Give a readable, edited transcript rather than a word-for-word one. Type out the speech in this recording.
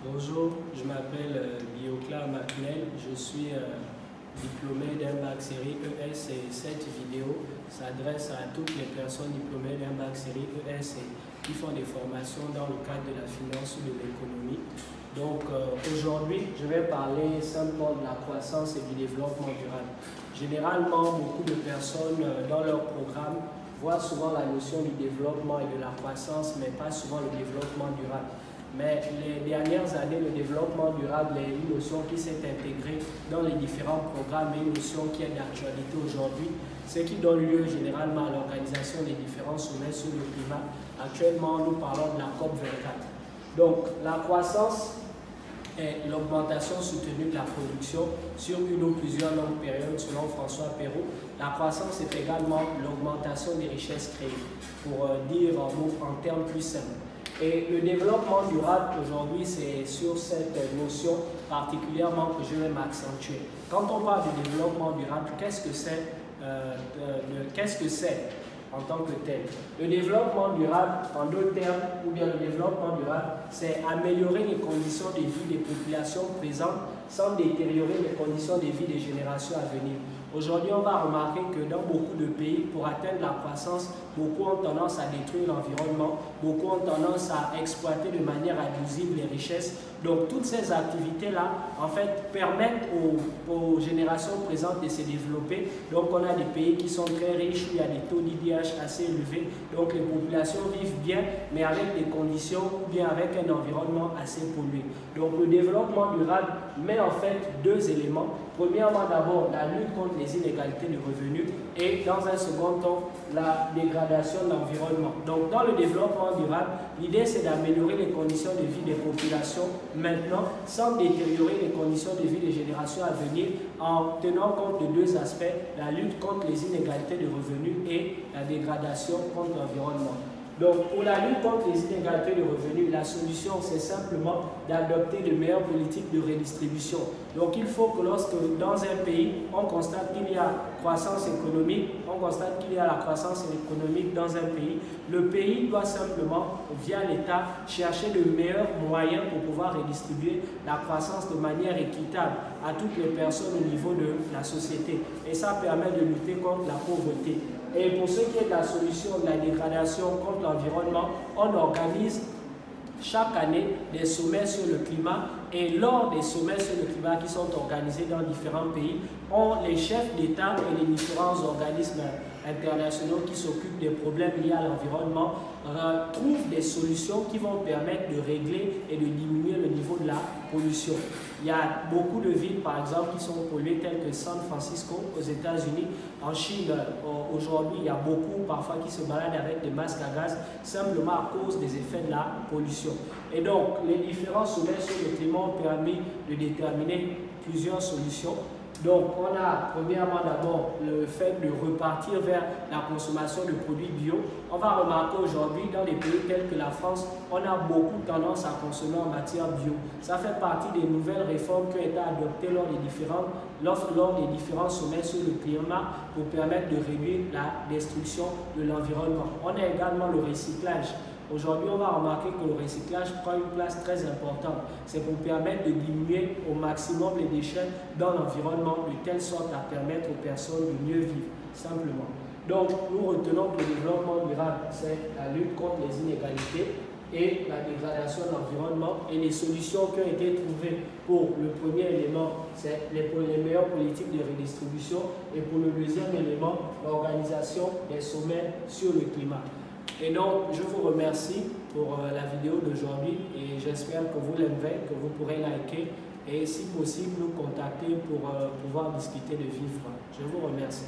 Bonjour, je m'appelle Biocla Macnel, je suis diplômé d'un bac série ES et cette vidéo s'adresse à toutes les personnes diplômées d'un bac série ES et qui font des formations dans le cadre de la finance ou de l'économie. Donc aujourd'hui, je vais parler simplement de la croissance et du développement durable. Généralement, beaucoup de personnes dans leur programme voient souvent la notion du développement et de la croissance, mais pas souvent le développement durable. Mais les dernières années, le développement durable est une notion qui s'est intégrée dans les différents programmes et une notion qui est d'actualité aujourd'hui, ce qui donne lieu généralement à l'organisation des différents sommets sur le climat. Actuellement, nous parlons de la COP24. Donc, la croissance est l'augmentation soutenue de la production sur une ou plusieurs longues périodes, selon François Perrault. La croissance est également l'augmentation des richesses créées, pour dire en termes plus simples. Et le développement durable aujourd'hui, c'est sur cette notion particulièrement que je vais m'accentuer. Quand on parle de développement durable, qu'est-ce que c'est en tant que tel? Le développement durable, en d'autres termes, ou bien le développement durable, c'est améliorer les conditions de vie des populations présentes sans détériorer les conditions de vie des générations à venir. Aujourd'hui, on va remarquer que dans beaucoup de pays, pour atteindre la croissance, beaucoup ont tendance à détruire l'environnement, beaucoup ont tendance à exploiter de manière abusive les richesses. Donc, toutes ces activités-là, en fait, permettent aux générations présentes de se développer. Donc, on a des pays qui sont très riches, où il y a des taux d'IDH assez élevés. Donc, les populations vivent bien, mais avec des conditions ou bien avec un environnement assez pollué. Donc, le développement durable met en fait deux éléments. Premièrement, d'abord, la lutte contre les inégalités de revenus et, dans un second temps, la dégradation de l'environnement. Donc, dans le développement durable, l'idée, c'est d'améliorer les conditions de vie des populations maintenant, sans détériorer les conditions de vie des générations à venir, en tenant compte de deux aspects, la lutte contre les inégalités de revenus et la dégradation contre l'environnement. Donc, pour la lutte contre les inégalités de revenus, la solution, c'est simplement d'adopter de meilleures politiques de redistribution. Donc, il faut que lorsque dans un pays, on constate qu'il y a croissance économique, on constate qu'il y a la croissance économique dans un pays, le pays doit simplement, via l'État, chercher de meilleurs moyens pour pouvoir redistribuer la croissance de manière équitable à toutes les personnes au niveau de la société. Et ça permet de lutter contre la pauvreté. Et pour ce qui est de la solution de la dégradation contre l'environnement, on organise chaque année des sommets sur le climat et lors des sommets sur le climat qui sont organisés dans différents pays, les chefs d'État et les différents organismes internationaux qui s'occupent des problèmes liés à l'environnement trouvent des solutions qui vont permettre de régler et de diminuer le niveau de la pollution. Il y a beaucoup de villes, par exemple, qui sont polluées, telles que San Francisco aux États-Unis. En Chine, aujourd'hui, il y a beaucoup, parfois, qui se baladent avec des masques à gaz, simplement à cause des effets de la pollution. Et donc, les différents sommets sur le climat ont permis de déterminer plusieurs solutions. Donc, on a premièrement d'abord le fait de repartir vers la consommation de produits bio. On va remarquer aujourd'hui dans les pays tels que la France, on a beaucoup tendance à consommer en matière bio. Ça fait partie des nouvelles réformes qui ont été adoptées lors des différents sommets sur le climat pour permettre de réduire la destruction de l'environnement. On a également le recyclage. Aujourd'hui, on va remarquer que le recyclage prend une place très importante. C'est pour permettre de diminuer au maximum les déchets dans l'environnement de telle sorte à permettre aux personnes de mieux vivre, simplement. Donc, nous retenons que le développement durable, c'est la lutte contre les inégalités et la dégradation de l'environnement. Et les solutions qui ont été trouvées pour le premier élément, c'est les meilleures politiques de redistribution. Et pour le deuxième élément, l'organisation des sommets sur le climat. Et donc, je vous remercie pour la vidéo d'aujourd'hui et j'espère que vous l'aimerez, que vous pourrez liker et si possible nous contacter pour pouvoir discuter de vive voix. Je vous remercie.